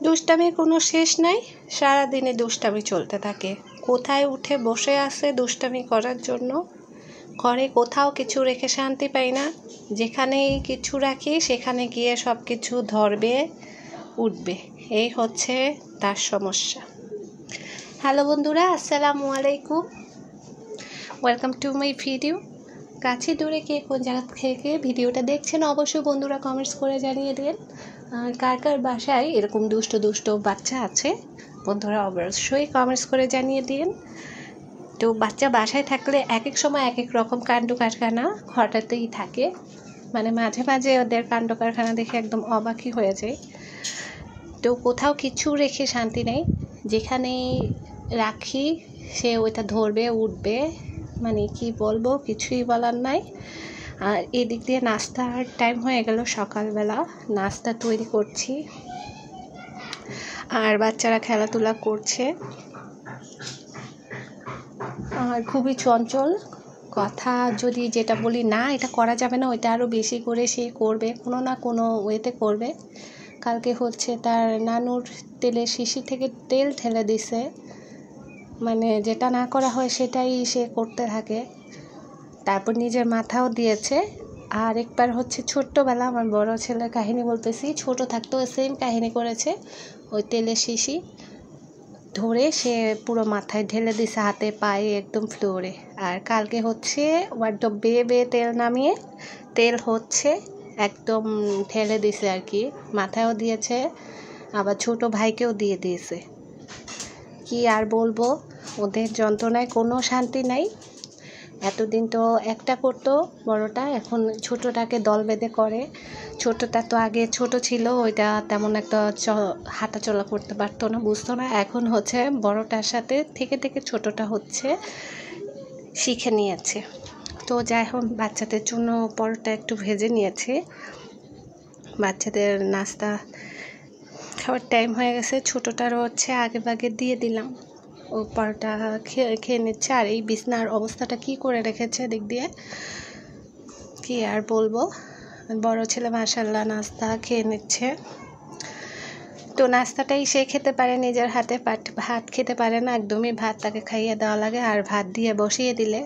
দুষ্টামির কোনো শেষ নাই, সারাদিনে দুষ্টামি চলতে থাকে। কোথায় উঠে বসে আছে দুষ্টামি করার জন্য, ঘরে কোথাও কিছু রেখে শান্তি পাই না। যেখানেই কিছু রাখি সেখানে গিয়ে সব কিছু ধরবে, উঠবে। এই হচ্ছে তার সমস্যা। হ্যালো বন্ধুরা, আসসালামু আলাইকুম, ওয়েলকাম টু মাই ভিডিও। কাছে দূরে কে কোন জায়গা থেকে ভিডিওটা দেখছেন অবশ্যই বন্ধুরা কমেন্টস করে জানিয়ে দিন। আর কার কার বাসায় এরকম দুষ্ট দুষ্ট বাচ্চা আছে বন্ধুরা অবশ্যই কমেন্টস করে জানিয়ে দিন। তো বাচ্চা বাসায় থাকলে এক এক সময় এক এক রকম কাণ্ড কারখানা ঘটাতেই থাকে, মানে মাঝে মাঝে ওদের কাণ্ড কারখানা দেখে একদম অবাকই হয়ে যায়। তো কোথাও কিছু রেখে শান্তি নেই, যেখানেই রাখি সে ওইটা ধরবে, উঠবে, মানে কি বলবো, কিছুই বলার নাই। আর এদিক দিয়ে নাস্তার টাইম হয়ে গেল, সকালবেলা নাস্তা তৈরি করছি আর বাচ্চারা খেলাধুলা করছে। আর খুবই চঞ্চল, কথা যদি যেটা বলি না এটা করা যাবে না, ওইটা আরও বেশি করে সে করবে, কোনো না কোনো ওয়েতে করবে। কালকে হচ্ছে তার নানুর তেলের শিশি থেকে তেল ঢেলে দিছে, মানে যেটা না করা হয় সেটাই সে করতে থাকে। তারপর নিজের মাথাও দিয়েছে। আর একবার হচ্ছে ছোট্টবেলা আমার বড় ছেলের কাহিনী বলতেছি, ছোট থাকতেও সেম কাহিনী করেছে। ওই তেলের শিশি ধরে সে পুরো মাথায় ঢেলে দিছে, হাতে পায়ে একদম ফ্লোরে। আর কালকে হচ্ছে একদম বেয়ে বেয়ে তেল নামিয়ে তেল হচ্ছে একদম ঢেলে দিছে আর কি, মাথায়ও দিয়েছে, আবার ছোট ভাইকেও দিয়ে দিয়েছে। কি আর বলবো, ওদের যন্ত্রণায় কোনো শান্তি নাই। এতদিন তো একটা করতো বড়টা, এখন ছোটটাকে দল বেঁধে করে। ছোটটা তো আগে ছোট ছিল, ওইটা তেমন একটা হাঁটা চলা করতে পারতো না, বুঝতো না। এখন হচ্ছে বড়টার সাথে থেকে থেকে ছোটটা হচ্ছে শিখে নিয়েছে। তো যাই হোক, বাচ্চাদের জন্য পরোটা একটু ভেজে নিয়েছে। বাচ্চাদের নাস্তা খাওয়ার টাইম হয়ে গেছে, ছোটটারও হচ্ছে আগে ভাগে দিয়ে দিলাম। ও পরোটা খেয়ে নিচ্ছে। আর এই বিছনার অবস্থাটা কি করে রেখেছে দিক দিয়ে, কি আর বলবো। বড় ছেলে মাশাআল্লাহ নাস্তা খেয়ে নিচ্ছে। তো নাস্তাটাই সে খেতে পারে নিজের হাতে, ভাত খেতে পারে না একদমই। ভাত তাকে খাইয়ে দেওয়া লাগে, আর ভাত দিয়ে বসিয়ে দিলে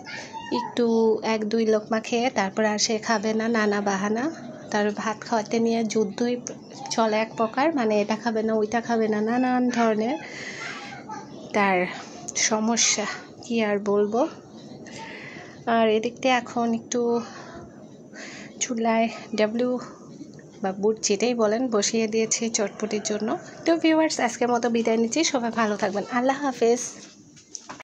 একটু এক দুই লোকমা খেয়ে তারপর আর সে খাবে না, নানা বাহানা। তার ভাত খাওয়াতে নিয়ে যুদ্ধই চলে এক প্রকার, মানে এটা খাবে না ওইটা খাবে না, নানান ধরনের তার সমস্যা, কি আর বলবো। আর এদিক দিয়ে এখন একটু চুলায় ডাবলু বা বুট যেটাই বলেন বসিয়ে দিয়েছি চটপটির জন্য। তো ভিউয়ার্স, আজকের মতো বিদায় নিচ্ছি, সবাই ভালো থাকবেন, আল্লাহ হাফেজ।